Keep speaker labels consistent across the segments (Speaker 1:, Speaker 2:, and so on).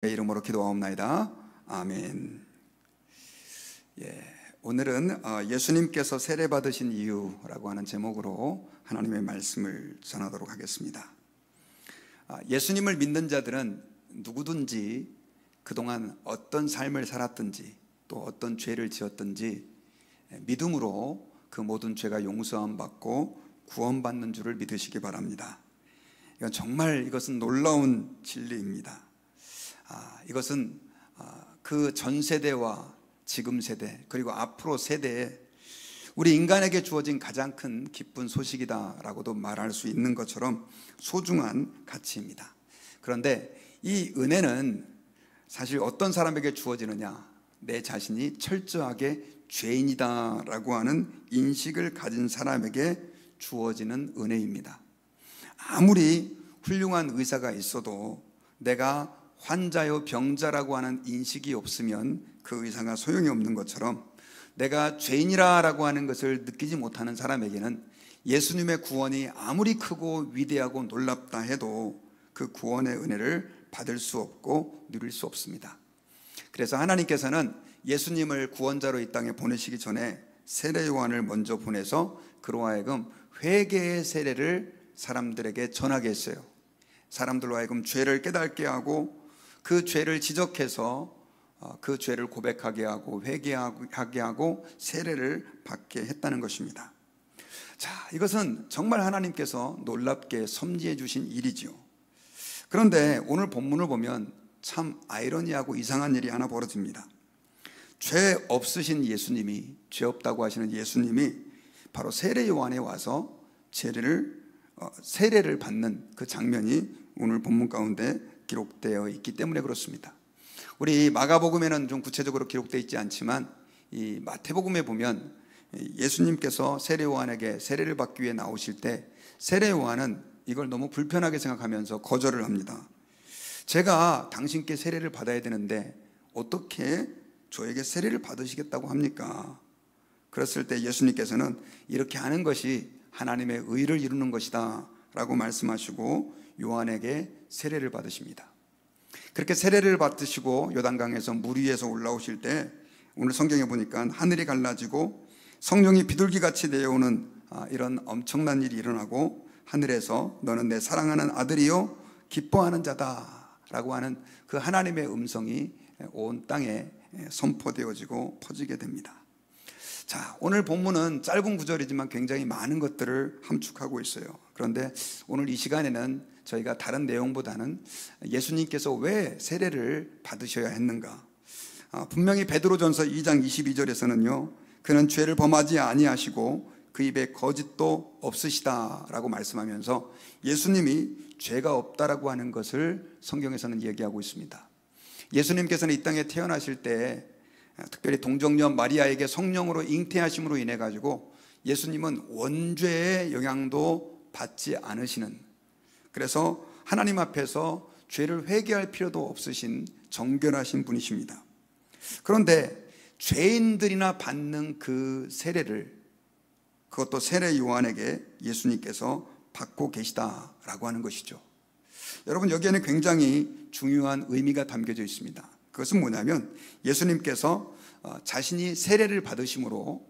Speaker 1: 이름으로 기도하옵나이다. 아멘. 오늘은 예수님께서 세례 받으신 이유라고 하는 제목으로 하나님의 말씀을 전하도록 하겠습니다. 예수님을 믿는 자들은 누구든지 그동안 어떤 삶을 살았든지 또 어떤 죄를 지었든지 믿음으로 그 모든 죄가 용서함 받고 구원받는 줄을 믿으시기 바랍니다. 이것은 놀라운 진리입니다. 이것은 그 전 세대와 지금 세대 그리고 앞으로 세대에 우리 인간에게 주어진 가장 큰 기쁜 소식이다라고도 말할 수 있는 것처럼 소중한 가치입니다. 그런데 이 은혜는 사실 어떤 사람에게 주어지느냐, 내 자신이 철저하게 죄인이다라고 하는 인식을 가진 사람에게 주어지는 은혜입니다. 아무리 훌륭한 의사가 있어도 내가 환자요 병자라고 하는 인식이 없으면 그 의사가 소용이 없는 것처럼 내가 죄인이라고 하는 것을 느끼지 못하는 사람에게는 예수님의 구원이 아무리 크고 위대하고 놀랍다 해도 그 구원의 은혜를 받을 수 없고 누릴 수 없습니다. 그래서 하나님께서는 예수님을 구원자로 이 땅에 보내시기 전에 세례 요한을 먼저 보내서 그로 하여금 회개의 세례를 사람들에게 전하게 했어요. 사람들로 하여금 죄를 깨닫게 하고 그 죄를 지적해서 그 죄를 고백하게 하고 회개하게 하고 세례를 받게 했다는 것입니다. 자, 이것은 정말 하나님께서 놀랍게 섭리해 주신 일이지요. 그런데 오늘 본문을 보면 참 아이러니하고 이상한 일이 하나 벌어집니다. 죄 없으신 예수님이, 죄 없다고 하시는 예수님이 바로 세례 요한에 와서 세례를 받는 그 장면이 오늘 본문 가운데 기록되어 있기 때문에 그렇습니다. 우리 마가복음에는 좀 구체적으로 기록되어 있지 않지만 이 마태복음에 보면 예수님께서 세례 요한에게 세례를 받기 위해 나오실 때 세례 요한은 이걸 너무 불편하게 생각하면서 거절을 합니다. 제가 당신께 세례를 받아야 되는데 어떻게 저에게 세례를 받으시겠다고 합니까? 그랬을 때 예수님께서는 이렇게 하는 것이 하나님의 의를 이루는 것이다 라고 말씀하시고 요한에게 세례를 받으십니다. 그렇게 세례를 받으시고 요단강에서 물 위에서 올라오실 때 오늘 성경에 보니까 하늘이 갈라지고 성령이 비둘기같이 내려오는 이런 엄청난 일이 일어나고 하늘에서 너는 내 사랑하는 아들이요 기뻐하는 자다 라고 하는 그 하나님의 음성이 온 땅에 선포되어지고 퍼지게 됩니다. 자, 오늘 본문은 짧은 구절이지만 굉장히 많은 것들을 함축하고 있어요. 그런데 오늘 이 시간에는 저희가 다른 내용보다는 예수님께서 왜 세례를 받으셔야 했는가, 분명히 베드로전서 2장 22절에서는요 그는 죄를 범하지 아니하시고 그 입에 거짓도 없으시다라고 말씀하면서 예수님이 죄가 없다라고 하는 것을 성경에서는 얘기하고 있습니다. 예수님께서는 이 땅에 태어나실 때 특별히 동정녀 마리아에게 성령으로 잉태하심으로 인해 가지고 예수님은 원죄의 영향도 받지 않으시는, 그래서 하나님 앞에서 죄를 회개할 필요도 없으신 정결하신 분이십니다. 그런데 죄인들이나 받는 그 세례를, 그것도 세례 요한에게 예수님께서 받고 계시다라고 하는 것이죠. 여러분, 여기에는 굉장히 중요한 의미가 담겨져 있습니다. 그것은 뭐냐면 예수님께서 자신이 세례를 받으심으로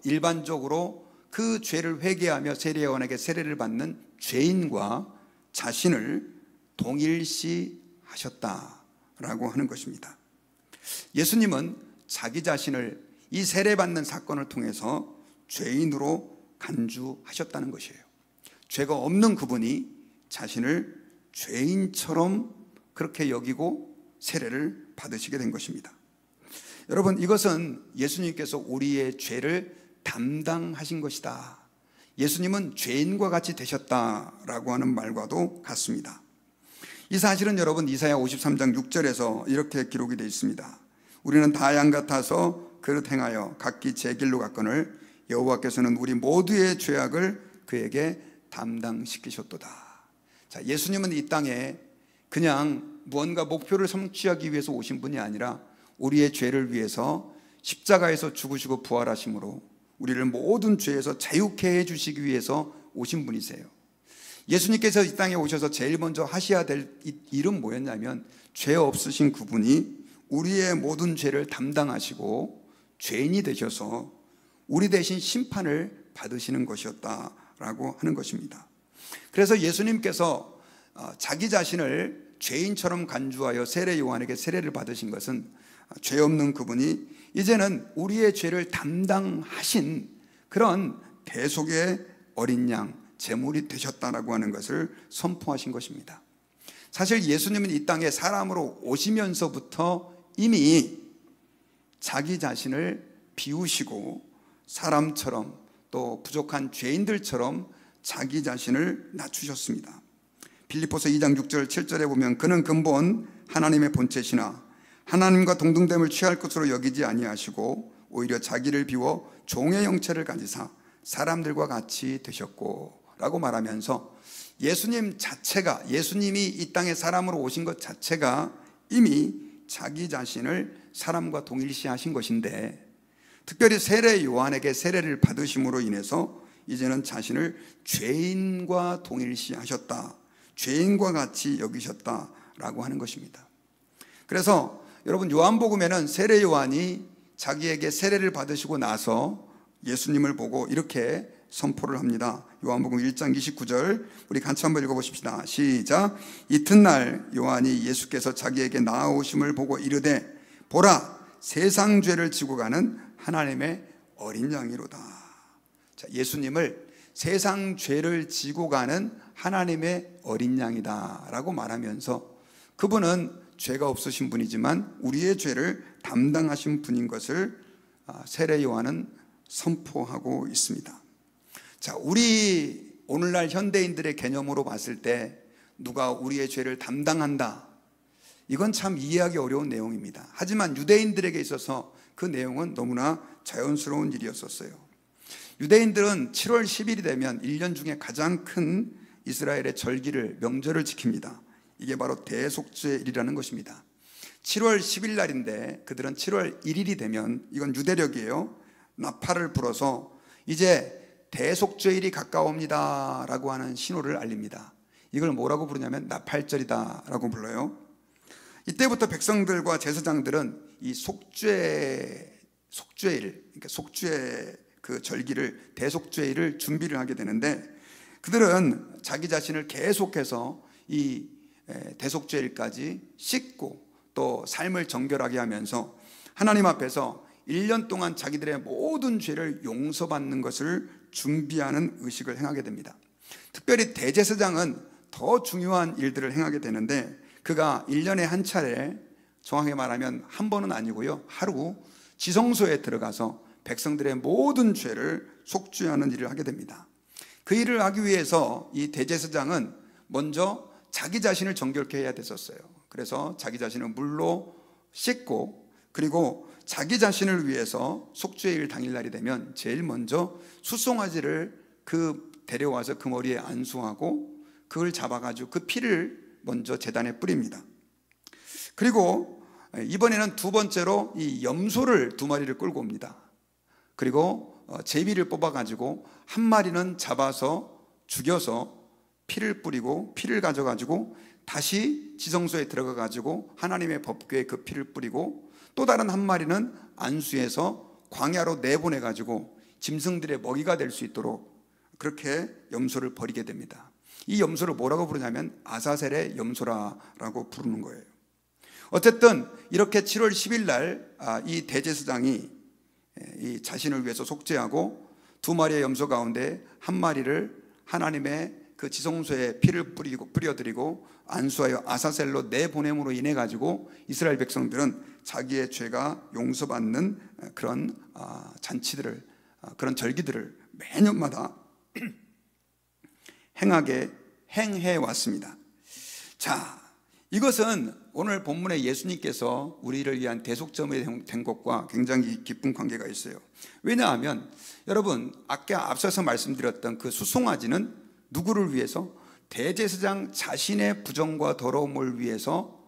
Speaker 1: 일반적으로 그 죄를 회개하며 세례 요한에게 세례를 받는 죄인과 자신을 동일시 하셨다라고 하는 것입니다. 예수님은 자기 자신을 이 세례받는 사건을 통해서 죄인으로 간주하셨다는 것이에요. 죄가 없는 그분이 자신을 죄인처럼 그렇게 여기고 세례를 받으시게 된 것입니다. 여러분, 이것은 예수님께서 우리의 죄를 담당하신 것이다, 예수님은 죄인과 같이 되셨다라고 하는 말과도 같습니다. 이 사실은 여러분 이사야 53장 6절에서 이렇게 기록이 되어 있습니다. 우리는 다 양 같아서 그릇 행하여 각기 제 길로 갔거늘 여호와께서는 우리 모두의 죄악을 그에게 담당시키셨도다. 자, 예수님은 이 땅에 그냥 무언가 목표를 성취하기 위해서 오신 분이 아니라 우리의 죄를 위해서 십자가에서 죽으시고 부활하심으로 우리를 모든 죄에서 자유케 해주시기 위해서 오신 분이세요. 예수님께서 이 땅에 오셔서 제일 먼저 하셔야 될 일은 뭐였냐면, 죄 없으신 그분이 우리의 모든 죄를 담당하시고 죄인이 되셔서 우리 대신 심판을 받으시는 것이었다라고 하는 것입니다. 그래서 예수님께서 자기 자신을 죄인처럼 간주하여 세례 요한에게 세례를 받으신 것은, 죄 없는 그분이 이제는 우리의 죄를 담당하신 그런 대속의 어린 양, 제물이 되셨다라고 하는 것을 선포하신 것입니다. 사실 예수님은 이 땅에 사람으로 오시면서부터 이미 자기 자신을 비우시고 사람처럼, 또 부족한 죄인들처럼 자기 자신을 낮추셨습니다. 빌립보서 2장 6절 7절에 보면, 그는 근본 하나님의 본체시나 하나님과 동등됨을 취할 것으로 여기지 아니하시고 오히려 자기를 비워 종의 형체를 가지사 사람들과 같이 되셨고 라고 말하면서, 예수님 자체가, 예수님이 이 땅에 사람으로 오신 것 자체가 이미 자기 자신을 사람과 동일시하신 것인데, 특별히 세례 요한에게 세례를 받으심으로 인해서 이제는 자신을 죄인과 동일시하셨다, 죄인과 같이 여기셨다라고 하는 것입니다. 그래서 여러분, 요한복음에는 세례 요한이 자기에게 세례를 받으시고 나서 예수님을 보고 이렇게 선포를 합니다. 요한복음 1장 29절, 우리 같이 한번 읽어보십시다. 시작. 이튿날 요한이 예수께서 자기에게 나아오심을 보고 이르되, 보라, 세상 죄를 지고 가는 하나님의 어린 양이로다. 자, 예수님을 세상 죄를 지고 가는 하나님의 어린 양이다 라고 말하면서, 그분은 죄가 없으신 분이지만 우리의 죄를 담당하신 분인 것을 세례 요한은 선포하고 있습니다. 자, 우리 오늘날 현대인들의 개념으로 봤을 때 누가 우리의 죄를 담당한다, 이건 참 이해하기 어려운 내용입니다. 하지만 유대인들에게 있어서 그 내용은 너무나 자연스러운 일이었었어요. 유대인들은 7월 10일이 되면 1년 중에 가장 큰 이스라엘의 절기를, 명절을 지킵니다. 이게 바로 대속죄일이라는 것입니다. 7월 10일 날인데 그들은 7월 1일이 되면, 이건 유대력이에요, 나팔을 불어서 이제 대속죄일이 가까웁니다 라고 하는 신호를 알립니다. 이걸 뭐라고 부르냐면 나팔절이다 라고 불러요. 이때부터 백성들과 제사장들은 이 속죄일, 그러니까 속죄 그 절기를, 대속죄일을 준비를 하게 되는데, 그들은 자기 자신을 계속해서 이 대속죄일까지 씻고 또 삶을 정결하게 하면서 하나님 앞에서 1년 동안 자기들의 모든 죄를 용서받는 것을 준비하는 의식을 행하게 됩니다. 특별히 대제사장은 더 중요한 일들을 행하게 되는데, 그가 1년에 한 차례, 정확하게 말하면 한 번은 아니고요, 하루 지성소에 들어가서 백성들의 모든 죄를 속죄하는 일을 하게 됩니다. 그 일을 하기 위해서 이 대제사장은 먼저 자기 자신을 정결케 해야 됐었어요. 그래서 자기 자신을 물로 씻고, 그리고 자기 자신을 위해서 속죄일 당일날이 되면 제일 먼저 숫송아지를 데려와서 그 머리에 안수하고 그걸 잡아가지고 그 피를 먼저 제단에 뿌립니다. 그리고 이번에는 두 번째로 이 염소를 2마리를 끌고 옵니다. 그리고 제비를 뽑아가지고 한 마리는 잡아서 죽여서 피를 뿌리고, 피를 가져가지고 다시 지성소에 들어가가지고 하나님의 법궤에 그 피를 뿌리고, 또 다른 한 마리는 안수해서 광야로 내보내가지고 짐승들의 먹이가 될 수 있도록 그렇게 염소를 버리게 됩니다. 이 염소를 뭐라고 부르냐면 아사셀의 염소라고 부르는 거예요. 어쨌든 이렇게 7월 10일 날 이 대제사장이 이 자신을 위해서 속죄하고 2마리의 염소 가운데 한 마리를 하나님의 그 지성소에 피를 뿌려드리고 안수하여 아사셀로 내보냄으로 인해 가지고 이스라엘 백성들은 자기의 죄가 용서받는 그런 잔치들을, 그런 절기들을 매년마다 행해 왔습니다. 자, 이것은 오늘 본문에 예수님께서 우리를 위한 대속점이 된 것과 굉장히 깊은 관계가 있어요. 왜냐하면 여러분, 아까 앞서서 말씀드렸던 그 숫송아지는 누구를 위해서? 대제사장 자신의 부정과 더러움을 위해서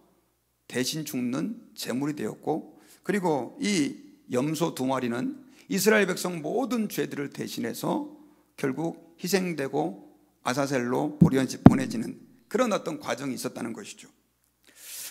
Speaker 1: 대신 죽는 제물이 되었고, 그리고 이 염소 2마리는 이스라엘 백성 모든 죄들을 대신해서 결국 희생되고 아사셀로 보내지는 그런 어떤 과정이 있었다는 것이죠.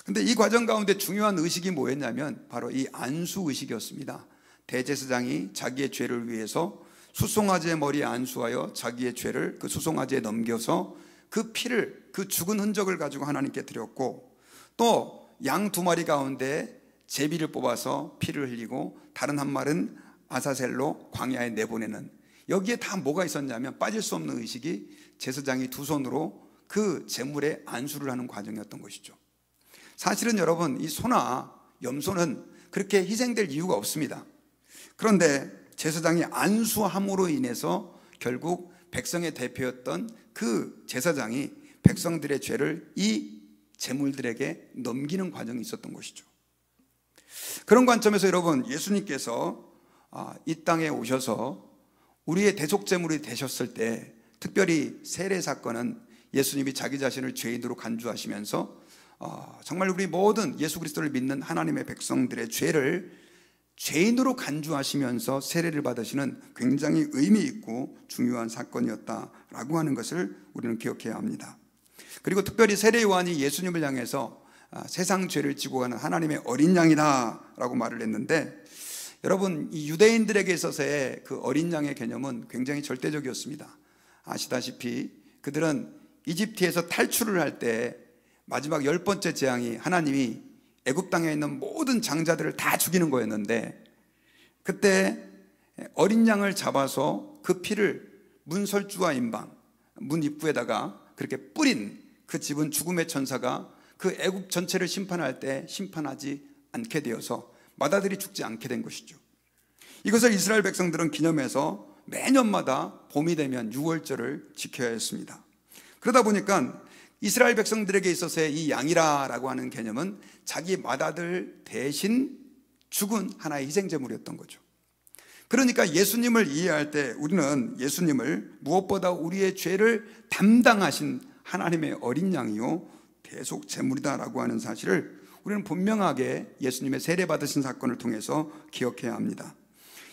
Speaker 1: 근데 이 과정 가운데 중요한 의식이 뭐였냐면 바로 이 안수 의식이었습니다. 대제사장이 자기의 죄를 위해서 수송아지의 머리에 안수하여 자기의 죄를 그 수송아지에 넘겨서 그 피를, 그 죽은 흔적을 가지고 하나님께 드렸고, 또 양 2마리 가운데 제비를 뽑아서 피를 흘리고 다른 한 마리는 아사셀로 광야에 내보내는, 여기에 다 뭐가 있었냐면 빠질 수 없는 의식이 제사장이 2손으로 그 제물에 안수를 하는 과정이었던 것이죠. 사실은 여러분, 이 소나 염소는 그렇게 희생될 이유가 없습니다. 그런데 제사장이 안수함으로 인해서 결국 백성의 대표였던 그 제사장이 백성들의 죄를 이 제물들에게 넘기는 과정이 있었던 것이죠. 그런 관점에서 여러분, 예수님께서 이 땅에 오셔서 우리의 대속제물이 되셨을 때, 특별히 세례 사건은 예수님이 자기 자신을 죄인으로 간주하시면서 정말 우리 모든 예수 그리스도를 믿는 하나님의 백성들의 죄를 죄인으로 간주하시면서 세례를 받으시는 굉장히 의미 있고 중요한 사건이었다라고 하는 것을 우리는 기억해야 합니다. 그리고 특별히 세례 요한이 예수님을 향해서 세상 죄를 지고 가는 하나님의 어린 양이다 라고 말을 했는데, 여러분, 이 유대인들에게 있어서의 그 어린 양의 개념은 굉장히 절대적이었습니다. 아시다시피 그들은 이집트에서 탈출을 할 때 마지막 10번째 재앙이 하나님이 애굽 땅에 있는 모든 장자들을 다 죽이는 거였는데, 그때 어린 양을 잡아서 그 피를 문설주와 임방, 문 입구에다가 그렇게 뿌린 그 집은 죽음의 천사가 그 애굽 전체를 심판할 때 심판하지 않게 되어서 마다들이 죽지 않게 된 것이죠. 이것을 이스라엘 백성들은 기념해서 매년마다 봄이 되면 유월절을 지켜야 했습니다. 그러다 보니까 이스라엘 백성들에게 있어서의 이 양이라고 하는 개념은 자기 맏아들 대신 죽은 하나의 희생제물이었던 거죠. 그러니까 예수님을 이해할 때 우리는 예수님을 무엇보다 우리의 죄를 담당하신 하나님의 어린 양이요 대속제물이다라고 하는 사실을 우리는 분명하게 예수님의 세례받으신 사건을 통해서 기억해야 합니다.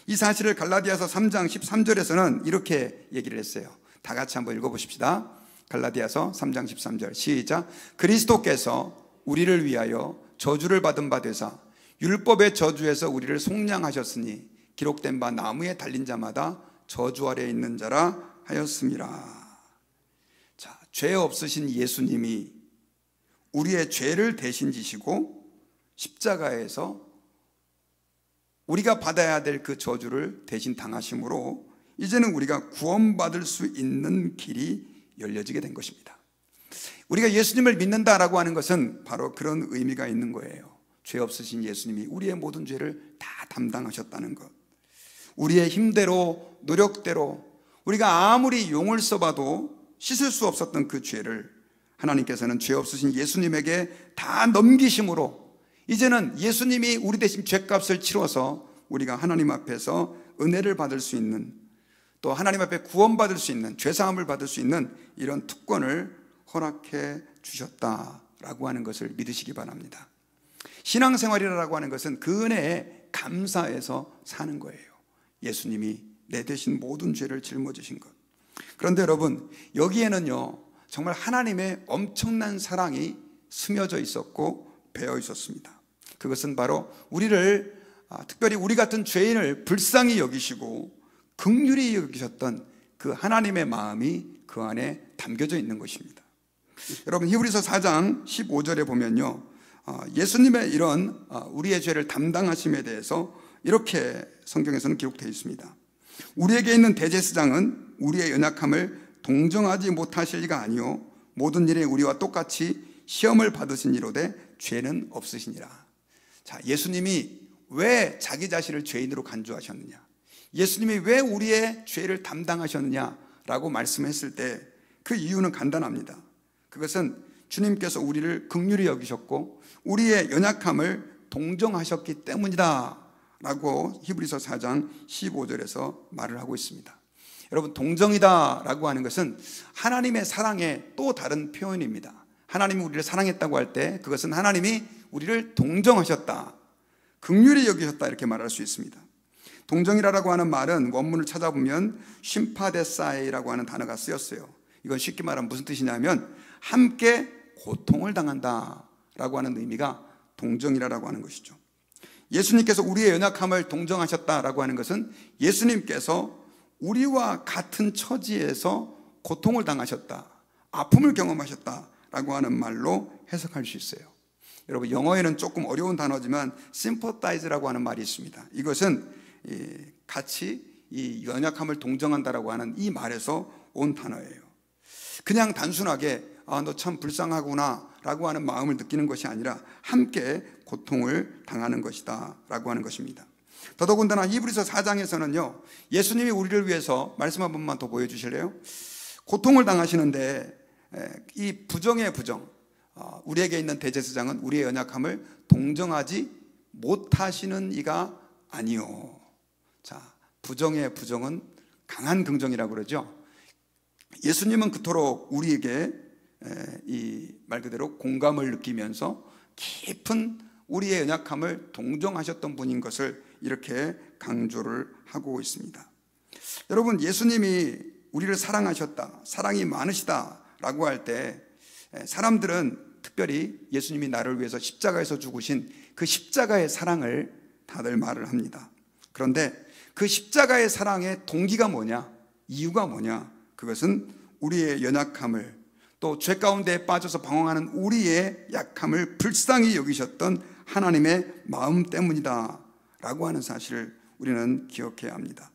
Speaker 1: 이 사실을 갈라디아서 3장 13절에서는 이렇게 얘기를 했어요. 다 같이 한번 읽어보십시다. 갈라디아서 3장 13절 시작. 그리스도께서 우리를 위하여 저주를 받은 바 되사 율법의 저주에서 우리를 속량하셨으니 기록된 바 나무에 달린 자마다 저주 아래 있는 자라 하였습니다. 자, 죄 없으신 예수님이 우리의 죄를 대신 지시고 십자가에서 우리가 받아야 될 그 저주를 대신 당하심으로 이제는 우리가 구원받을 수 있는 길이 열려지게 된 것입니다. 우리가 예수님을 믿는다라고 하는 것은 바로 그런 의미가 있는 거예요. 죄 없으신 예수님이 우리의 모든 죄를 다 담당하셨다는 것. 우리의 힘대로 노력대로 우리가 아무리 용을 써봐도 씻을 수 없었던 그 죄를 하나님께서는 죄 없으신 예수님에게 다 넘기심으로 이제는 예수님이 우리 대신 죄값을 치러서 우리가 하나님 앞에서 은혜를 받을 수 있는, 또 하나님 앞에 구원받을 수 있는, 죄사함을 받을 수 있는 이런 특권을 허락해 주셨다라고 하는 것을 믿으시기 바랍니다. 신앙생활이라고 하는 것은 그 은혜에 감사해서 사는 거예요. 예수님이 내 대신 모든 죄를 짊어지신 것. 그런데 여러분, 여기에는요 정말 하나님의 엄청난 사랑이 스며져 있었고 배어 있었습니다. 그것은 바로 우리를, 특별히 우리 같은 죄인을 불쌍히 여기시고 긍휼히 여기셨던 그 하나님의 마음이 그 안에 담겨져 있는 것입니다. 여러분, 히브리서 4장 15절에 보면요 예수님의 이런 우리의 죄를 담당하심에 대해서 이렇게 성경에서는 기록되어 있습니다. 우리에게 있는 대제사장은 우리의 연약함을 동정하지 못하실 리가 아니요 모든 일에 우리와 똑같이 시험을 받으신 이로되 죄는 없으시니라. 자, 예수님이 왜 자기 자신을 죄인으로 간주하셨느냐, 예수님이 왜 우리의 죄를 담당하셨느냐라고 말씀했을 때 그 이유는 간단합니다. 그것은 주님께서 우리를 긍휼히 여기셨고 우리의 연약함을 동정하셨기 때문이다 라고 히브리서 4장 15절에서 말을 하고 있습니다. 여러분, 동정이다 라고 하는 것은 하나님의 사랑의 또 다른 표현입니다. 하나님이 우리를 사랑했다고 할 때 그것은 하나님이 우리를 동정하셨다, 긍휼히 여기셨다 이렇게 말할 수 있습니다. 동정이라고 하는 말은 원문을 찾아보면 심파데사이라고 하는 단어가 쓰였어요. 이건 쉽게 말하면 무슨 뜻이냐면 함께 고통을 당한다라고 하는 의미가 동정이라고 하는 것이죠. 예수님께서 우리의 연약함을 동정하셨다라고 하는 것은 예수님께서 우리와 같은 처지에서 고통을 당하셨다, 아픔을 경험하셨다라고 하는 말로 해석할 수 있어요. 여러분, 영어에는 조금 어려운 단어지만 sympathize라고 하는 말이 있습니다. 이것은 같이 이 연약함을 동정한다라고 하는 이 말에서 온 단어예요. 그냥 단순하게 너 참 불쌍하구나 라고 하는 마음을 느끼는 것이 아니라 함께 고통을 당하는 것이다 라고 하는 것입니다. 더더군다나 히브리서 4장에서는요, 예수님이 우리를 위해서 말씀 한 번만 더 보여주실래요? 고통을 당하시는데 이 부정의 부정, 우리에게 있는 대제사장은 우리의 연약함을 동정하지 못하시는 이가 아니요. 자, 부정의 부정은 강한 긍정이라고 그러죠. 예수님은 그토록 우리에게 이 말 그대로 공감을 느끼면서 깊은 우리의 연약함을 동정하셨던 분인 것을 이렇게 강조를 하고 있습니다. 여러분, 예수님이 우리를 사랑하셨다, 사랑이 많으시다 라고 할 때 사람들은 특별히 예수님이 나를 위해서 십자가에서 죽으신 그 십자가의 사랑을 다들 말을 합니다. 그런데 그 십자가의 사랑의 동기가 뭐냐, 이유가 뭐냐, 그것은 우리의 연약함을, 또 죄 가운데 빠져서 방황하는 우리의 약함을 불쌍히 여기셨던 하나님의 마음 때문이다 라고 하는 사실을 우리는 기억해야 합니다.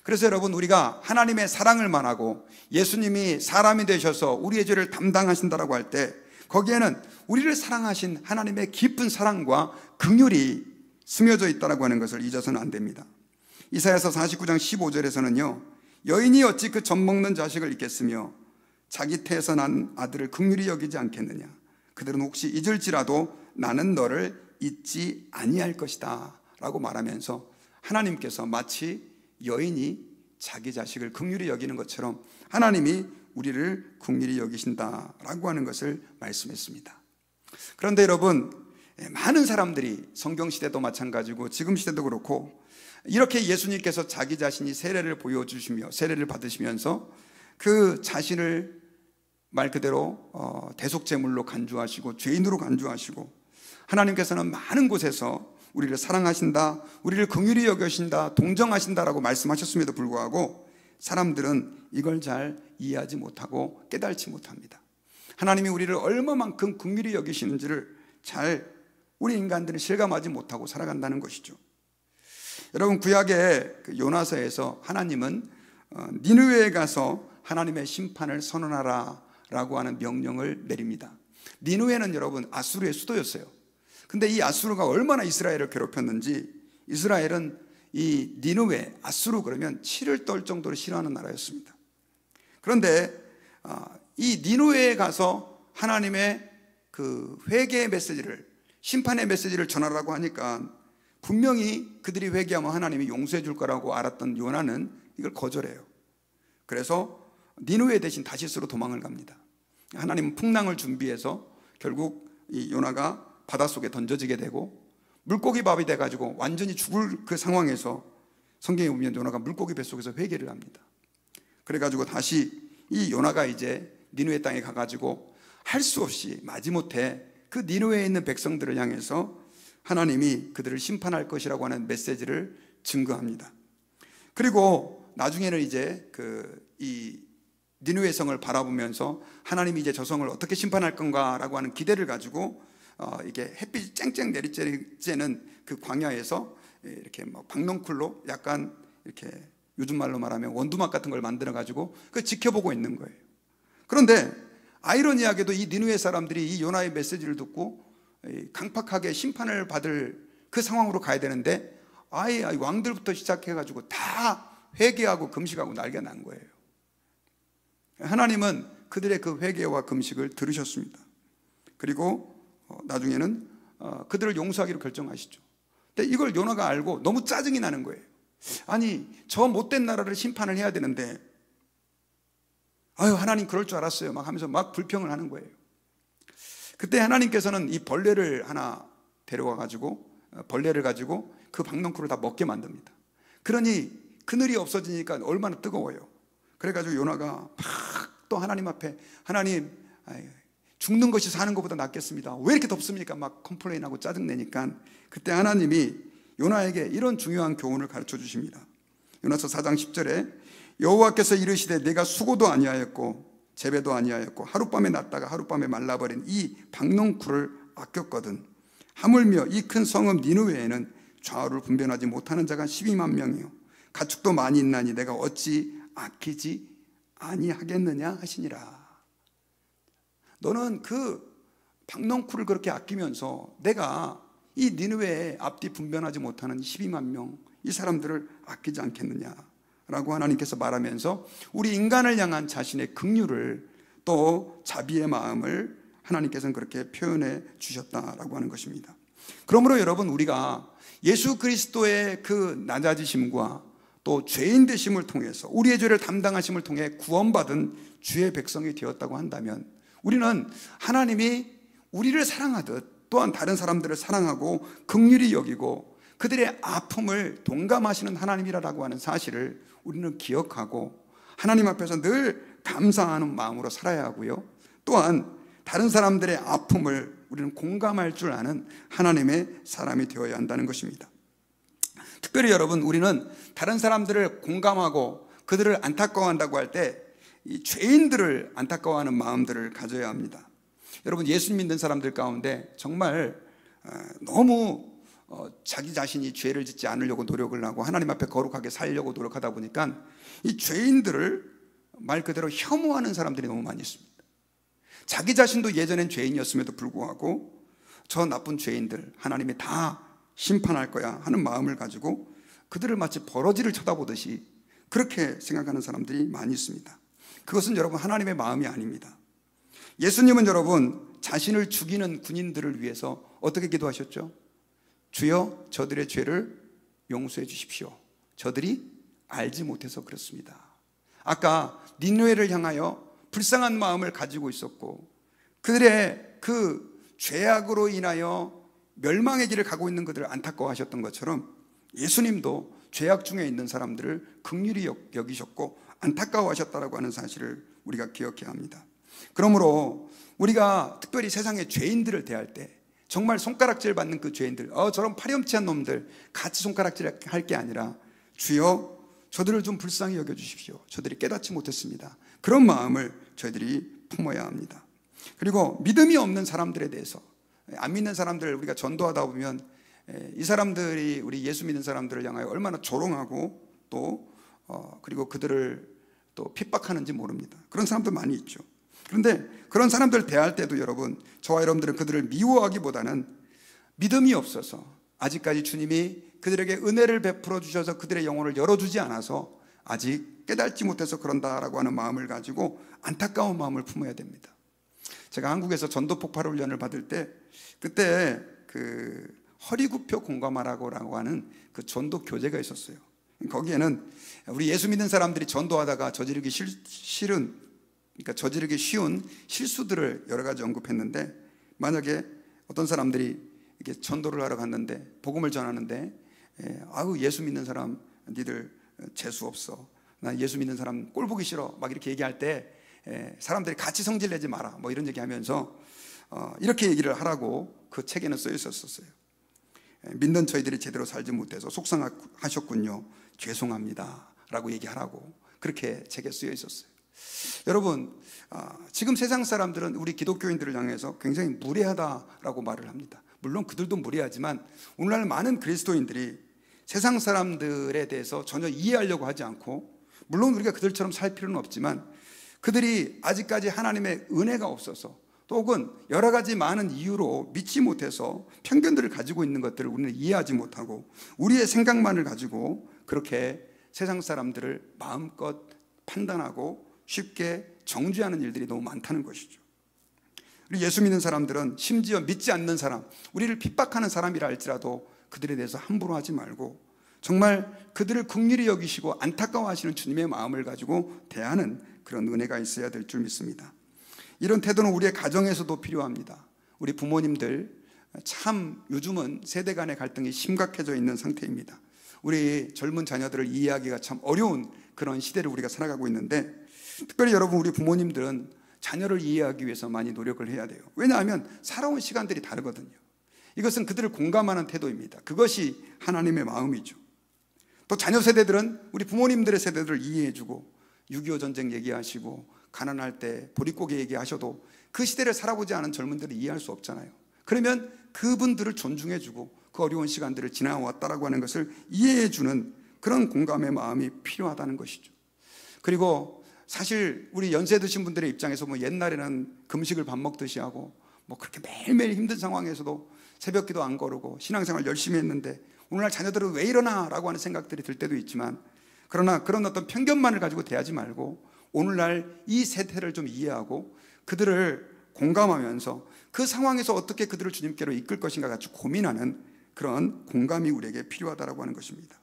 Speaker 1: 그래서 여러분, 우리가 하나님의 사랑을 말하고 예수님이 사람이 되셔서 우리의 죄를 담당하신다라고 할 때 거기에는 우리를 사랑하신 하나님의 깊은 사랑과 긍휼이 스며져 있다라고 하는 것을 잊어서는 안 됩니다. 이사야서 49장 15절에서는요, 여인이 어찌 그 젖 먹는 자식을 잊겠으며 자기 태에서 난 아들을 긍휼히 여기지 않겠느냐. 그들은 혹시 잊을지라도 나는 너를 잊지 아니할 것이다 라고 말하면서 하나님께서 마치 여인이 자기 자식을 긍휼히 여기는 것처럼 하나님이 우리를 긍휼히 여기신다라고 하는 것을 말씀했습니다. 그런데 여러분, 많은 사람들이 성경시대도 마찬가지고 지금 시대도 그렇고 이렇게 예수님께서 자기 자신이 세례를 보여주시며 세례를 받으시면서 그 자신을 말 그대로 대속제물로 간주하시고 죄인으로 간주하시고 하나님께서는 많은 곳에서 우리를 사랑하신다, 우리를 긍휼히 여기신다, 동정하신다라고 말씀하셨음에도 불구하고 사람들은 이걸 잘 이해하지 못하고 깨달지 못합니다. 하나님이 우리를 얼마만큼 긍휼히 여기시는지를 잘 우리 인간들은 실감하지 못하고 살아간다는 것이죠. 여러분, 구약의 그 요나서에서 하나님은 니느웨에 가서 하나님의 심판을 선언하라 라고 하는 명령을 내립니다. 니느웨는 여러분 아수르의 수도였어요. 근데 이 아수르가 얼마나 이스라엘을 괴롭혔는지, 이스라엘은 이 니느웨, 아수르 그러면 치를 떨 정도로 싫어하는 나라였습니다. 그런데 이 니느웨에 가서 하나님의 그 회개의 메시지를, 심판의 메시지를 전하라고 하니까 분명히 그들이 회개하면 하나님이 용서해 줄 거라고 알았던 요나는 이걸 거절해요. 그래서 니느웨 대신 다시스로 도망을 갑니다. 하나님은 풍랑을 준비해서 결국 이 요나가 바닷속에 던져지게 되고 물고기 밥이 돼가지고 완전히 죽을 그 상황에서 성경에 보면 요나가 물고기 뱃속에서 회개를 합니다. 그래가지고 다시 이 요나가 이제 니느웨 땅에 가가지고 할 수 없이 마지못해 그 니느웨에 있는 백성들을 향해서 하나님이 그들을 심판할 것이라고 하는 메시지를 증거합니다. 그리고 나중에는 이제 이 니느웨 성을 바라보면서 하나님이 이제 저 성을 어떻게 심판할 건가라고 하는 기대를 가지고 이게 햇빛이 쨍쨍 내리쬐는 그 광야에서 이렇게 뭐 박넝쿨로 약간 이렇게 요즘 말로 말하면 원두막 같은 걸 만들어 가지고 그 지켜보고 있는 거예요. 그런데 아이러니하게도 이 니느웨 사람들이 이 요나의 메시지를 듣고 강팍하게 심판을 받을 그 상황으로 가야 되는데 아예 왕들부터 시작해 가지고 다 회개하고 금식하고 난리가 난 거예요. 하나님은 그들의 그 회개와 금식을 들으셨습니다. 그리고 나중에는 그들을 용서하기로 결정하시죠. 근데 이걸 요나가 알고 너무 짜증이 나는 거예요. 아니, 저 못된 나라를 심판을 해야 되는데 아유, 하나님 그럴 줄 알았어요 막 하면서 막 불평을 하는 거예요. 그때 하나님께서는 이 벌레를 하나 데려와 가지고 벌레를 가지고 그 박넝쿨을 다 먹게 만듭니다. 그러니 그늘이 없어지니까 얼마나 뜨거워요. 그래가지고 요나가 막 또 하나님 앞에, 하나님 죽는 것이 사는 것보다 낫겠습니다, 왜 이렇게 덥습니까? 막 컴플레인하고 짜증내니까 그때 하나님이 요나에게 이런 중요한 교훈을 가르쳐 주십니다. 요나서 4장 10절에 여호와께서 이르시되 내가 수고도 아니하였고 재배도 아니하였고 하룻밤에 났다가 하룻밤에 말라버린 이 박농쿨을 아꼈거든. 하물며 이 큰 성읍 니느웨에는 좌우를 분별하지 못하는 자가 12만 명이요 가축도 많이 있나니 내가 어찌 아끼지 아니하겠느냐 하시니라. 너는 그 박농쿨을 그렇게 아끼면서 내가 이 니느웨에 앞뒤 분별하지 못하는 12만 명, 이 사람들을 아끼지 않겠느냐 라고 하나님께서 말하면서 우리 인간을 향한 자신의 긍휼을 또 자비의 마음을 하나님께서는 그렇게 표현해 주셨다라고 하는 것입니다. 그러므로 여러분, 우리가 예수 그리스도의 그 낮아지심과 또 죄인 되심을 통해서 우리의 죄를 담당하심을 통해 구원받은 주의 백성이 되었다고 한다면 우리는 하나님이 우리를 사랑하듯 또한 다른 사람들을 사랑하고 긍휼히 여기고 그들의 아픔을 동감하시는 하나님이라고 하는 사실을 우리는 기억하고 하나님 앞에서 늘 감사하는 마음으로 살아야 하고요, 또한 다른 사람들의 아픔을 우리는 공감할 줄 아는 하나님의 사람이 되어야 한다는 것입니다. 특별히 여러분, 우리는 다른 사람들을 공감하고 그들을 안타까워한다고 할 때 이 죄인들을 안타까워하는 마음들을 가져야 합니다. 여러분, 예수 믿는 사람들 가운데 정말 너무 자기 자신이 죄를 짓지 않으려고 노력을 하고 하나님 앞에 거룩하게 살려고 노력하다 보니까 이 죄인들을 말 그대로 혐오하는 사람들이 너무 많이 있습니다. 자기 자신도 예전엔 죄인이었음에도 불구하고 저 나쁜 죄인들 하나님이 다 심판할 거야 하는 마음을 가지고 그들을 마치 버러지를 쳐다보듯이 그렇게 생각하는 사람들이 많이 있습니다. 그것은 여러분 하나님의 마음이 아닙니다. 예수님은 여러분 자신을 죽이는 군인들을 위해서 어떻게 기도하셨죠? 주여 저들의 죄를 용서해 주십시오. 저들이 알지 못해서 그렇습니다. 아까 니느웨를 향하여 불쌍한 마음을 가지고 있었고 그들의 그 죄악으로 인하여 멸망의 길을 가고 있는 그들을 안타까워하셨던 것처럼 예수님도 죄악 중에 있는 사람들을 긍휼히 여기셨고 안타까워하셨다라고 하는 사실을 우리가 기억해야 합니다. 그러므로 우리가 특별히 세상의 죄인들을 대할 때 정말 손가락질 받는 그 죄인들, 저런 파렴치한 놈들 같이 손가락질 할 게 아니라 주여 저들을 좀 불쌍히 여겨주십시오. 저들이 깨닫지 못했습니다. 그런 마음을 저희들이 품어야 합니다. 그리고 믿음이 없는 사람들에 대해서, 안 믿는 사람들 우리가 전도하다 보면 이 사람들이 우리 예수 믿는 사람들을 향하여 얼마나 조롱하고 또 그리고 그들을 또 핍박하는지 모릅니다. 그런 사람들 많이 있죠. 그런데 그런 사람들 대할 때도 여러분, 저와 여러분들은 그들을 미워하기보다는 믿음이 없어서 아직까지 주님이 그들에게 은혜를 베풀어 주셔서 그들의 영혼을 열어주지 않아서 아직 깨닫지 못해서 그런다라고 하는 마음을 가지고 안타까운 마음을 품어야 됩니다. 제가 한국에서 전도 폭발 훈련을 받을 때 그때 그 허리굽혀 공감하라고 하는 그 전도 교재가 있었어요. 거기에는 우리 예수 믿는 사람들이 전도하다가 저지르기 쉬운 실수들을 여러 가지 언급했는데, 만약에 어떤 사람들이 이렇게 전도를 하러 갔는데 복음을 전하는데 아우 예수 믿는 사람 니들 재수 없어, 나 예수 믿는 사람 꼴 보기 싫어 막 이렇게 얘기할 때 사람들이 같이 성질 내지 마라 뭐 이런 얘기하면서 이렇게 얘기를 하라고 그 책에는 써 있었어요. 믿는 저희들이 제대로 살지 못해서 속상하셨군요, 죄송합니다 라고 얘기하라고 그렇게 책에 쓰여 있었어요. 여러분, 지금 세상 사람들은 우리 기독교인들을 향해서 굉장히 무례하다라고 말을 합니다. 물론 그들도 무례하지만 오늘날 많은 그리스도인들이 세상 사람들에 대해서 전혀 이해하려고 하지 않고, 물론 우리가 그들처럼 살 필요는 없지만 그들이 아직까지 하나님의 은혜가 없어서 또 혹은 여러 가지 많은 이유로 믿지 못해서 편견들을 가지고 있는 것들을 우리는 이해하지 못하고 우리의 생각만을 가지고 그렇게 세상 사람들을 마음껏 판단하고 쉽게 정죄하는 일들이 너무 많다는 것이죠. 우리 예수 믿는 사람들은 심지어 믿지 않는 사람, 우리를 핍박하는 사람이라 할지라도 그들에 대해서 함부로 하지 말고 정말 그들을 긍휼히 여기시고 안타까워하시는 주님의 마음을 가지고 대하는 그런 은혜가 있어야 될 줄 믿습니다. 이런 태도는 우리의 가정에서도 필요합니다. 우리 부모님들 참 요즘은 세대 간의 갈등이 심각해져 있는 상태입니다. 우리 젊은 자녀들을 이해하기가 참 어려운 그런 시대를 우리가 살아가고 있는데 특별히 여러분, 우리 부모님들은 자녀를 이해하기 위해서 많이 노력을 해야 돼요. 왜냐하면 살아온 시간들이 다르거든요. 이것은 그들을 공감하는 태도입니다. 그것이 하나님의 마음이죠. 또 자녀 세대들은 우리 부모님들의 세대들을 이해해주고 6.25 전쟁 얘기하시고 가난할 때 보릿고개 얘기하셔도 그 시대를 살아보지 않은 젊은들이 이해할 수 없잖아요. 그러면 그분들을 존중해주고 그 어려운 시간들을 지나왔다라고 하는 것을 이해해주는 그런 공감의 마음이 필요하다는 것이죠. 그리고 사실 우리 연세 드신 분들의 입장에서 뭐 옛날에는 금식을 밥 먹듯이 하고 뭐 그렇게 매일매일 힘든 상황에서도 새벽기도 안 거르고 신앙생활 열심히 했는데 오늘날 자녀들은 왜 이러나 라고 하는 생각들이 들 때도 있지만, 그러나 그런 어떤 편견만을 가지고 대하지 말고 오늘날 이 세태를 좀 이해하고 그들을 공감하면서 그 상황에서 어떻게 그들을 주님께로 이끌 것인가 같이 고민하는 그런 공감이 우리에게 필요하다고 하는 것입니다.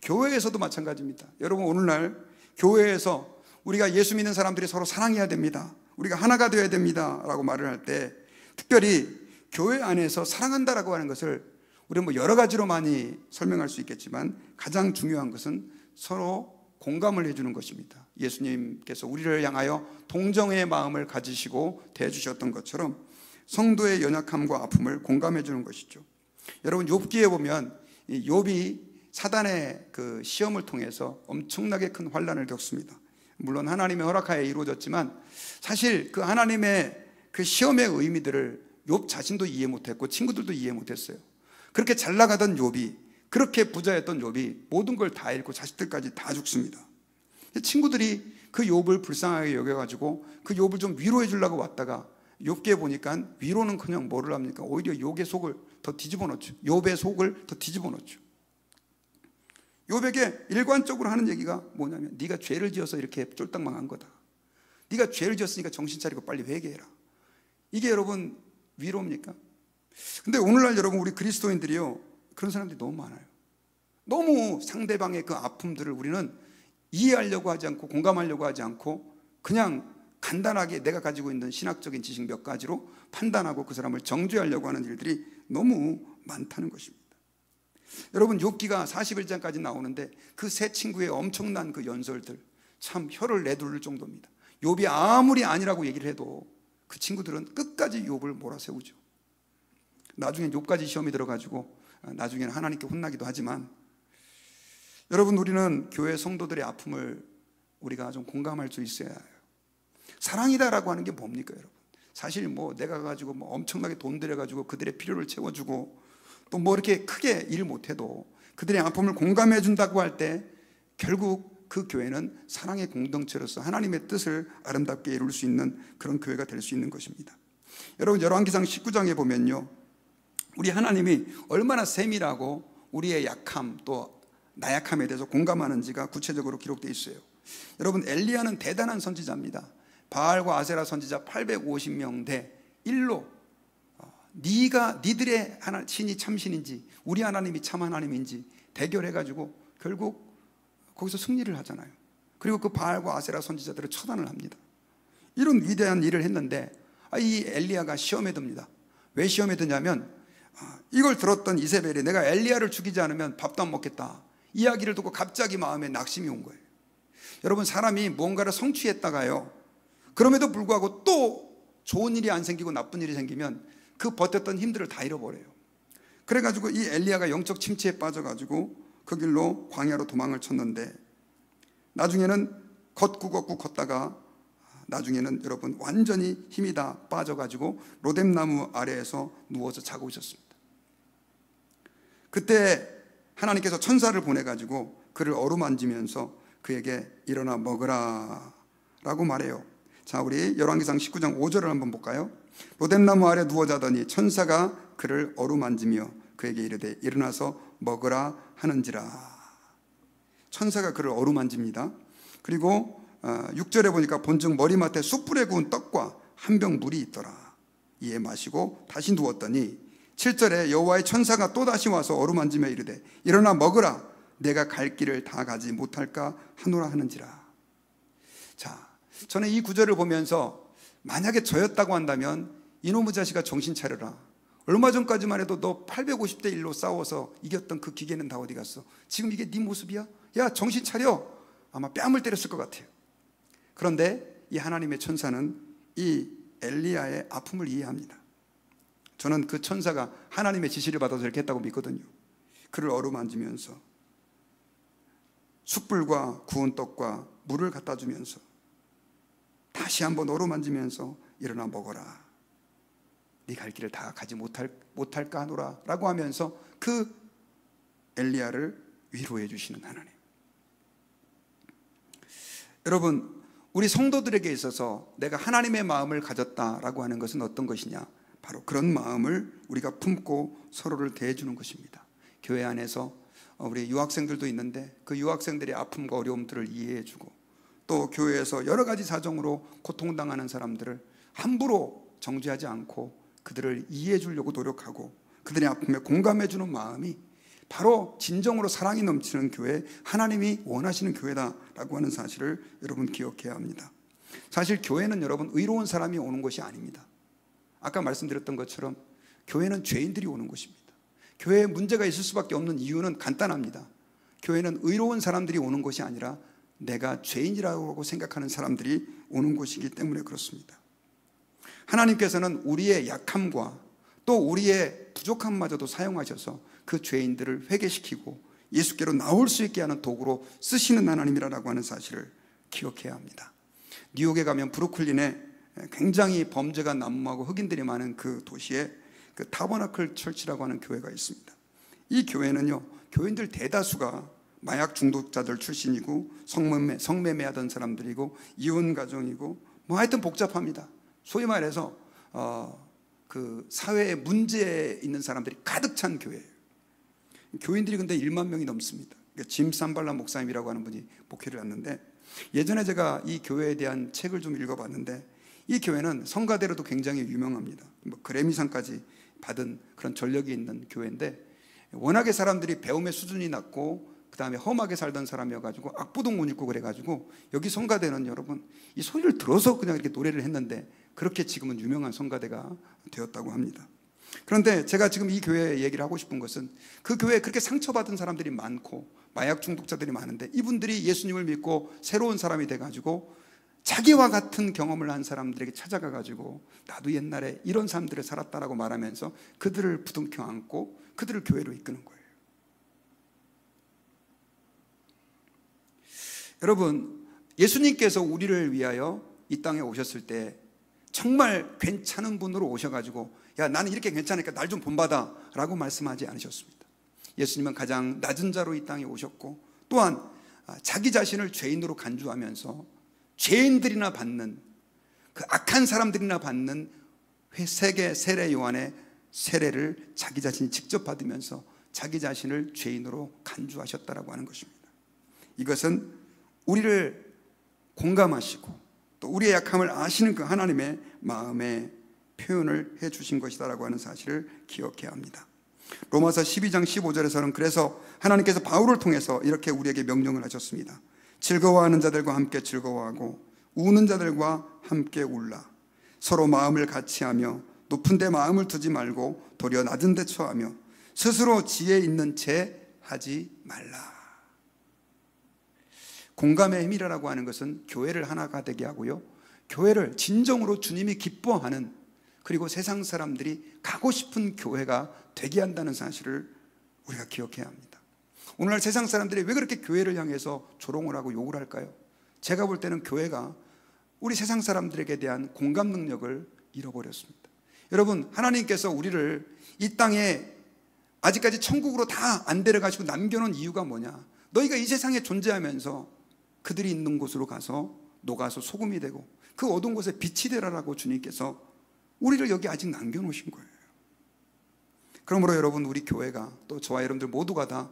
Speaker 1: 교회에서도 마찬가지입니다. 여러분, 오늘날 교회에서 우리가 예수 믿는 사람들이 서로 사랑해야 됩니다, 우리가 하나가 되어야 됩니다 라고 말을 할 때, 특별히 교회 안에서 사랑한다라고 하는 것을 우리는 뭐 여러 가지로 많이 설명할 수 있겠지만 가장 중요한 것은 서로 공감을 해주는 것입니다. 예수님께서 우리를 향하여 동정의 마음을 가지시고 대해주셨던 것처럼 성도의 연약함과 아픔을 공감해 주는 것이죠. 여러분, 욥기에 보면 이 욥이 사단의 그 시험을 통해서 엄청나게 큰 환난을 겪습니다. 물론 하나님의 허락하에 이루어졌지만 사실 그 하나님의 그 시험의 의미들을 욥 자신도 이해 못했고 친구들도 이해 못했어요. 그렇게 잘 나가던 욥이, 그렇게 부자였던 욥이 모든 걸 다 잃고 자식들까지 다 죽습니다. 친구들이 그 욥을 불쌍하게 여겨가지고 그 욥을 좀 위로해 주려고 왔다가 욥기에 보니까 위로는 그냥 뭐를 합니까? 오히려 욥의 속을 더 뒤집어 놓죠. 욥의 속을 더 뒤집어 놓죠. 욥에게 일관적으로 하는 얘기가 뭐냐면, 네가 죄를 지어서 이렇게 쫄딱 망한 거다. 네가 죄를 지었으니까 정신 차리고 빨리 회개해라. 이게 여러분 위로입니까? 근데 오늘날 여러분, 우리 그리스도인들이요, 그런 사람들이 너무 많아요. 너무 상대방의 그 아픔들을 우리는 이해하려고 하지 않고 공감하려고 하지 않고 그냥 간단하게 내가 가지고 있는 신학적인 지식 몇 가지로 판단하고 그 사람을 정죄하려고 하는 일들이 너무 많다는 것입니다. 여러분, 욥기가 41장까지 나오는데 그 세 친구의 엄청난 그 연설들 참 혀를 내두를 정도입니다. 욥이 아무리 아니라고 얘기를 해도 그 친구들은 끝까지 욥을 몰아세우죠. 나중에 욥까지 시험이 들어가지고 나중에는 하나님께 혼나기도 하지만, 여러분, 우리는 교회 성도들의 아픔을 우리가 좀 공감할 수 있어야 해요. 사랑이다라고 하는 게 뭡니까, 여러분? 사실 뭐 내가 가지고 뭐 엄청나게 돈 들여가지고 그들의 필요를 채워주고 또 뭐 이렇게 크게 일 못해도 그들의 아픔을 공감해 준다고 할 때 결국 그 교회는 사랑의 공동체로서 하나님의 뜻을 아름답게 이룰 수 있는 그런 교회가 될 수 있는 것입니다. 여러분, 열왕기상 19장에 보면요, 우리 하나님이 얼마나 세밀하고 우리의 약함 또 나약함에 대해서 공감하는지가 구체적으로 기록되어 있어요. 여러분, 엘리야는 대단한 선지자입니다. 바알과 아세라 선지자 850명 대 1로 니들의 신이 참신인지 우리 하나님이 참 하나님인지 대결해가지고 결국 거기서 승리를 하잖아요. 그리고 그 바알과 아세라 선지자들을 처단을 합니다. 이런 위대한 일을 했는데 이 엘리야가 시험에 듭니다. 왜 시험에 드냐면, 이걸 들었던 이세벨이 내가 엘리야를 죽이지 않으면 밥도 안 먹겠다 이야기를 듣고 갑자기 마음에 낙심이 온 거예요. 여러분, 사람이 무언가를 성취했다가요, 그럼에도 불구하고 또 좋은 일이 안 생기고 나쁜 일이 생기면 그 버텼던 힘들을 다 잃어버려요. 그래가지고 이 엘리야가 영적 침체에 빠져가지고 그 길로 광야로 도망을 쳤는데, 나중에는 걷고 걷다가 나중에는 여러분 완전히 힘이 다 빠져가지고 로뎀나무 아래에서 누워서 자고 있었습니다. 그때 하나님께서 천사를 보내가지고 그를 어루만지면서 그에게 일어나 먹으라 라고 말해요. 자, 우리 열왕기상 19장 5절을 한번 볼까요? 로뎀나무 아래 누워 자더니 천사가 그를 어루만지며 그에게 이르되 일어나서 먹으라 하는지라. 천사가 그를 어루만집니다. 그리고 6절에 보니까 본즉 머리맡에 숯불에 구운 떡과 한 병 물이 있더라. 이에 마시고 다시 누웠더니 7절에 여호와의 천사가 또다시 와서 어루만지며 이르되 일어나 먹으라. 내가 갈 길을 다 가지 못할까 하노라 하는지라. 자, 저는 이 구절을 보면서 만약에 저였다고 한다면 이놈의 자식아 정신 차려라. 얼마 전까지만 해도 너 850대 1로 싸워서 이겼던 그 기계는 다 어디 갔어? 지금 이게 네 모습이야? 야, 정신 차려. 아마 뺨을 때렸을 것 같아요. 그런데 이 하나님의 천사는 이 엘리야의 아픔을 이해합니다. 저는 그 천사가 하나님의 지시를 받아서 이렇게 했다고 믿거든요. 그를 어루만지면서 숯불과 구운 떡과 물을 갖다 주면서 다시 한번 어루만지면서 일어나 먹어라. 네 갈 길을 다 가지 못할까 하노라 라고 하면서 그 엘리야를 위로해 주시는 하나님. 여러분, 우리 성도들에게 있어서 내가 하나님의 마음을 가졌다라고 하는 것은 어떤 것이냐? 바로 그런 마음을 우리가 품고 서로를 대해주는 것입니다. 교회 안에서 우리 유학생들도 있는데 그 유학생들의 아픔과 어려움들을 이해해주고, 또 교회에서 여러 가지 사정으로 고통당하는 사람들을 함부로 정죄하지 않고 그들을 이해해 주려고 노력하고 그들의 아픔에 공감해 주는 마음이 바로 진정으로 사랑이 넘치는 교회, 하나님이 원하시는 교회다라고 하는 사실을 여러분 기억해야 합니다. 사실 교회는 여러분 의로운 사람이 오는 것이 아닙니다. 아까 말씀드렸던 것처럼 교회는 죄인들이 오는 곳입니다. 교회에 문제가 있을 수밖에 없는 이유는 간단합니다. 교회는 의로운 사람들이 오는 것이 아니라 내가 죄인이라고 생각하는 사람들이 오는 곳이기 때문에 그렇습니다. 하나님께서는 우리의 약함과 또 우리의 부족함마저도 사용하셔서 그 죄인들을 회개시키고 예수께로 나올 수 있게 하는 도구로 쓰시는 하나님이라고 하는 사실을 기억해야 합니다. 뉴욕에 가면 브루클린에 굉장히 범죄가 난무하고 흑인들이 많은 그 도시에 그 타버나클 철치라고 하는 교회가 있습니다. 이 교회는요, 교인들 대다수가 마약 중독자들 출신이고 성매매하던 사람들이고 이혼 가정이고 뭐 하여튼 복잡합니다. 소위 말해서 그 사회에 문제 있는 사람들이 가득 찬 교회예요. 교인들이 근데 1만 명이 넘습니다. 짐 삼발라 목사님이라고 하는 분이 목회를 했는데, 예전에 제가 이 교회에 대한 책을 좀 읽어봤는데 이 교회는 성가대로도 굉장히 유명합니다. 뭐 그래미상까지 받은 그런 전력이 있는 교회인데, 워낙에 사람들이 배움의 수준이 낮고 그 다음에 험하게 살던 사람이어가지고 악보동 못 읽고 그래가지고 여기 성가대는 여러분 이 소리를 들어서 그냥 이렇게 노래를 했는데 그렇게 지금은 유명한 성가대가 되었다고 합니다. 그런데 제가 지금 이 교회 얘기를 하고 싶은 것은 그 교회에 그렇게 상처받은 사람들이 많고 마약 중독자들이 많은데 이분들이 예수님을 믿고 새로운 사람이 돼가지고 자기와 같은 경험을 한 사람들에게 찾아가가지고 나도 옛날에 이런 삶들을 살았다라고 말하면서 그들을 부둥켜 안고 그들을 교회로 이끄는 거예요. 여러분, 예수님께서 우리를 위하여 이 땅에 오셨을 때 정말 괜찮은 분으로 오셔가지고 야 나는 이렇게 괜찮으니까 날 좀 본받아 라고 말씀하지 않으셨습니다. 예수님은 가장 낮은 자로 이 땅에 오셨고 또한 자기 자신을 죄인으로 간주하면서 죄인들이나 받는 그 악한 사람들이나 받는 세계 세례 요한의 세례를 자기 자신이 직접 받으면서 자기 자신을 죄인으로 간주하셨다라고 하는 것입니다. 이것은 우리를 공감하시고 또 우리의 약함을 아시는 그 하나님의 마음의 표현을 해 주신 것이다라고 하는 사실을 기억해야 합니다. 로마서 12장 15절에서는 그래서 하나님께서 바울을 통해서 이렇게 우리에게 명령을 하셨습니다. 즐거워하는 자들과 함께 즐거워하고 우는 자들과 함께 울라. 서로 마음을 같이하며 높은 데 마음을 두지 말고 도리어 낮은 데 처하며 스스로 지혜 있는 채 하지 말라. 공감의 힘이라고 하는 것은 교회를 하나가 되게 하고요, 교회를 진정으로 주님이 기뻐하는, 그리고 세상 사람들이 가고 싶은 교회가 되게 한다는 사실을 우리가 기억해야 합니다. 오늘날 세상 사람들이 왜 그렇게 교회를 향해서 조롱을 하고 욕을 할까요? 제가 볼 때는 교회가 우리 세상 사람들에게 대한 공감 능력을 잃어버렸습니다. 여러분, 하나님께서 우리를 이 땅에 아직까지 천국으로 다 안 데려가시고 남겨놓은 이유가 뭐냐? 너희가 이 세상에 존재하면서 그들이 있는 곳으로 가서 녹아서 소금이 되고 그 어두운 곳에 빛이 되라라고 주님께서 우리를 여기 아직 남겨놓으신 거예요. 그러므로 여러분, 우리 교회가 또 저와 여러분들 모두가 다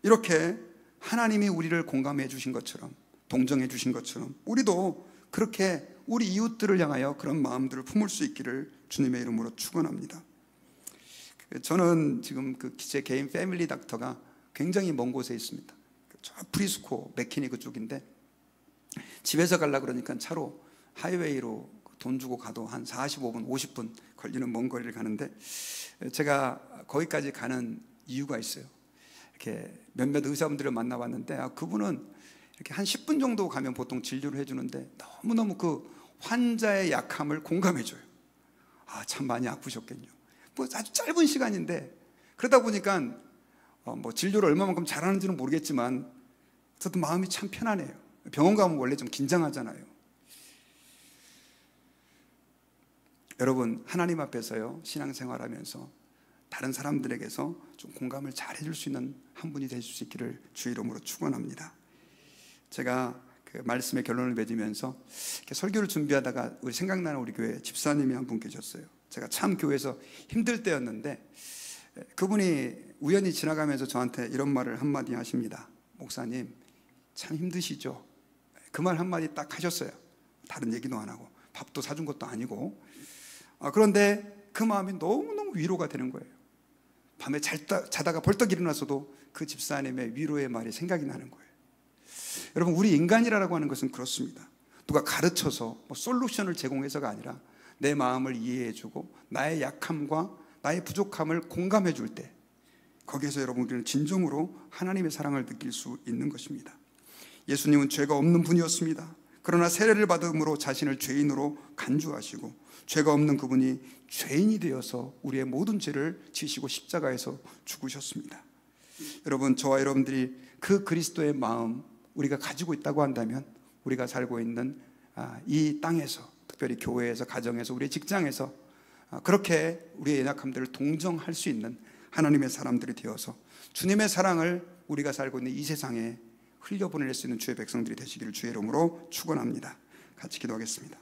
Speaker 1: 이렇게 하나님이 우리를 공감해 주신 것처럼, 동정해 주신 것처럼 우리도 그렇게 우리 이웃들을 향하여 그런 마음들을 품을 수 있기를 주님의 이름으로 축원합니다. 저는 지금 제 개인 패밀리 닥터가 굉장히 먼 곳에 있습니다. 저 프리스코 맥키니 그쪽인데 집에서 가려고 그러니까 차로 하이웨이로 돈 주고 가도 한 45분 50분 걸리는 먼 거리를 가는데, 제가 거기까지 가는 이유가 있어요. 이렇게 몇몇 의사분들을 만나봤는데 그분은 이렇게 한 10분 정도 가면 보통 진료를 해주는데 너무너무 그 환자의 약함을 공감해줘요. 아, 참 많이 아프셨겠요. 뭐 아주 짧은 시간인데, 그러다 보니까 뭐 진료를 얼마만큼 잘하는지는 모르겠지만 저도 마음이 참 편하네요. 병원 가면 원래 좀 긴장하잖아요. 여러분, 하나님 앞에서요, 신앙생활하면서 다른 사람들에게서 좀 공감을 잘 해줄 수 있는 한 분이 되실 수 있기를 주 이름으로 축원합니다. 제가 그 말씀의 결론을 맺으면서 이렇게 설교를 준비하다가 우리 생각나는 우리 교회 집사님이 한 분 계셨어요. 제가 참 교회에서 힘들 때였는데 그분이 우연히 지나가면서 저한테 이런 말을 한마디 하십니다. 목사님, 참 힘드시죠? 그 말 한마디 딱 하셨어요. 다른 얘기도 안 하고 밥도 사준 것도 아니고. 그런데 그 마음이 너무너무 위로가 되는 거예요. 밤에 자다가 벌떡 일어나서도 그 집사님의 위로의 말이 생각이 나는 거예요. 여러분, 우리 인간이라고 하는 것은 그렇습니다. 누가 가르쳐서 솔루션을 제공해서가 아니라 내 마음을 이해해주고 나의 약함과 나의 부족함을 공감해줄 때, 거기에서 여러분 우리는 진정으로 하나님의 사랑을 느낄 수 있는 것입니다. 예수님은 죄가 없는 분이었습니다. 그러나 세례를 받음으로 자신을 죄인으로 간주하시고 죄가 없는 그분이 죄인이 되어서 우리의 모든 죄를 지시고 십자가에서 죽으셨습니다. 여러분, 저와 여러분들이 그 그리스도의 마음 우리가 가지고 있다고 한다면 우리가 살고 있는 이 땅에서, 특별히 교회에서, 가정에서, 우리의 직장에서 그렇게 우리의 연약함들을 동정할 수 있는 하나님의 사람들이 되어서 주님의 사랑을 우리가 살고 있는 이 세상에 흘려보낼 수 있는 주의 백성들이 되시기를 주의 이름으로 축원합니다. 같이 기도하겠습니다.